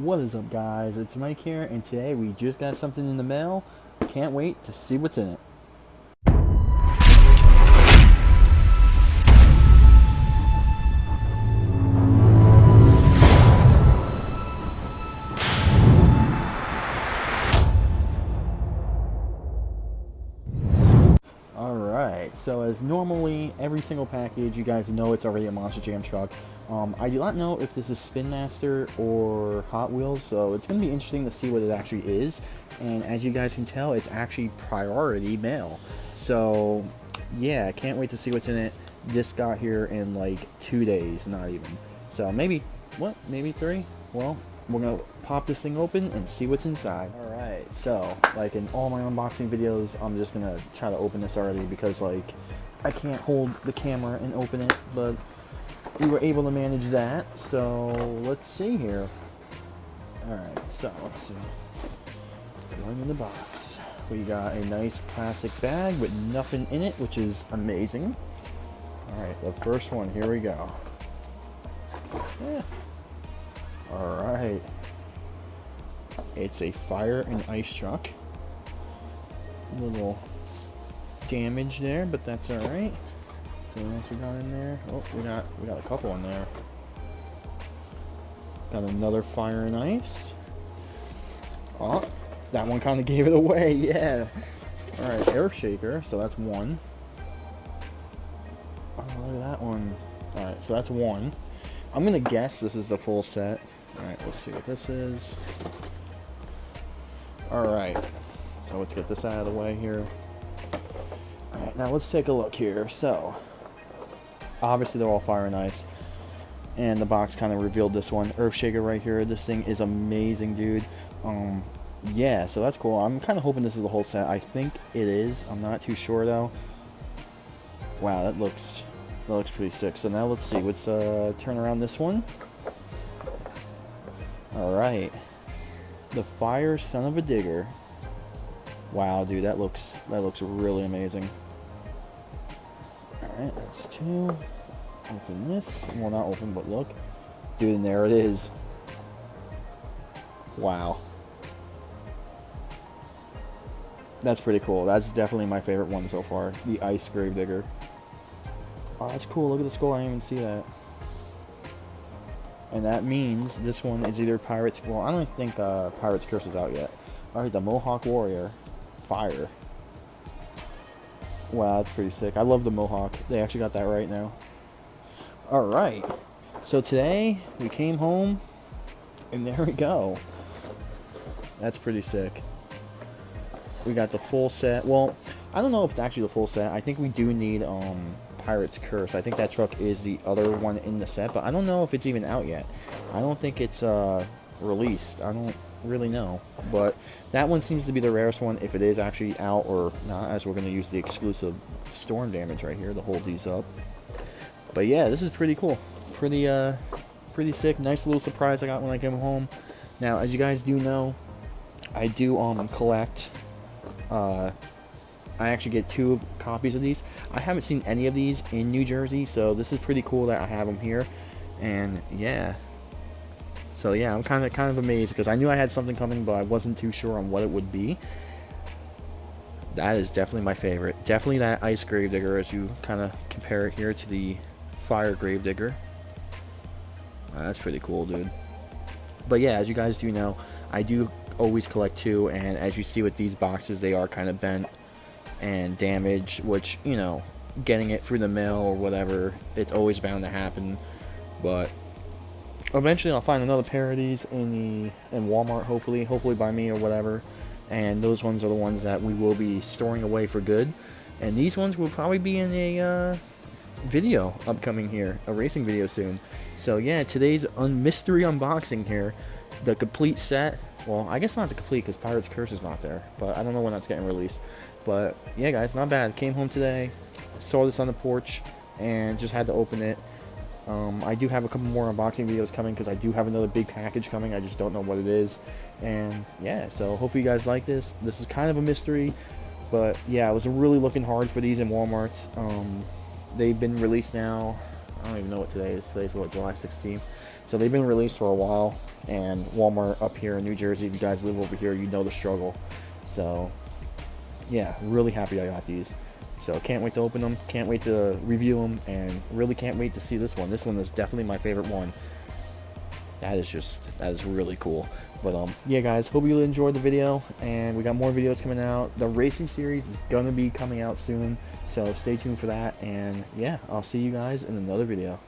What is up, guys? It's Mike here, and today we just got something in the mail. Can't wait to see what's in it. Alright, so as normally, every single package, you guys know it's already a MonsterJam truck. I do not know if this is SpinMaster or Hot Wheels, so it's going to be interesting to see what it actually is. And as you guys can tell, it's actually priority mail. So, yeah, can't wait to see what's in it. This got here in like 2 days, not even. So maybe, maybe 3? Well, we're going to pop this thing open and see what's inside. Alright, so, like in all my unboxing videos, I'm just going to try to open this already because, like, I can't hold the camera and open it, but we were able to manage that. So, let's see here. Alright, so, let's see. Going in the box. We got a nice plastic bag with nothing in it, which is amazing. Alright, the first one, here we go. Yeah. Alright. It's a Fire&Ice truck. A little damage there, but that's alright. So what else we got in there? Oh, we got a couple in there. Got another Fire&Ice. Oh, that one kind of gave it away, yeah. Alright, EarthShaker, so that's one. Oh, look at that one. Alright, so that's one. I'm gonna guess this is the full set. Alright, let's see what this is. Alright, so let's get this out of the way here. Alright, now let's take a look here. So, obviously they're all Fire&Ice. And the box kind of revealed this one. EarthShaker right here. This thing is amazing, dude. Yeah, so that's cool. I'm kind of hoping this is the whole set. I think it is. I'm not too sure, though. Wow, that looks pretty sick. So now let's see. Let's turn around this one. Alright. The Son-Uva Digger. Wow, dude, that looks really amazing. Alright, that's two. Open this. Well, not open, but look. Dude, and there it is. Wow. That's pretty cool. That's definitely my favorite one so far. The Ice Gravedigger. Oh, that's cool. Look at the skull. I didn't even see that. And that means this one is either Pirates... Well, I don't think Pirates Curse is out yet. Alright, the Mohawk Warrior. Fire. Wow, that's pretty sick. I love the Mohawk. They actually got that right now. Alright. So today, we came home, and there we go. That's pretty sick. We got the full set. Well, I don't know if it's actually the full set. I think we do need Pirate's Curse. I think that truck is the other one in the set, but I don't know if it's even out yet. I don't think it's released. I don't really know. But that one seems to be the rarest one, if it is actually out or not, as we're going to use the exclusive storm damage right here to hold these up. But yeah, this is pretty cool. Pretty sick. Nice little surprise I got when I came home. Now, as you guys do know, I do collect. I actually get 2 copies of these. I haven't seen any of these in New Jersey, so this is pretty cool that I have them here. And yeah, so yeah, I'm kind of amazed because I knew I had something coming, but I wasn't too sure on what it would be. That is definitely my favorite. Definitely that Ice Gravedigger, as you kind of compare it here to the Fire Gravedigger. That's pretty cool, dude. But yeah, as you guys do know, I do always collect 2, and as you see with these boxes, they are kind of bent and damaged, which, you know, getting it through the mail or whatever, it's always bound to happen. But eventually I'll find another pair of these in Walmart, hopefully by me or whatever, and those ones are the ones that we will be storing away for good. And these ones will probably be in a video upcoming here, a racing video soon. So yeah, today's mystery unboxing here, the complete set. Well, I guess not the complete because Pirate's Curse is not there, but I don't know when that's getting released. But yeah, guys, not bad. Came home today, saw this on the porch, and just had to open it. I do have a couple more unboxing videos coming because I do have another big package coming. I just don't know what it is. And yeah, so hopefully you guys like this. This is kind of a mystery, but yeah, I was really looking hard for these in Walmart's. They've been released now. I don't even know what today is. Today's what, July 16th. So they've been released for a while, and Walmart up here in New Jersey, if you guys live over here, you know the struggle. So yeah, really happy I got these. So can't wait to open them, can't wait to review them, and really can't wait to see this one. This one is definitely my favorite one. That is really cool. But yeah guys, hope you enjoyed the video, and we got more videos coming out. The racing series is gonna be coming out soon, so stay tuned for that. And yeah, I'll see you guys in another video.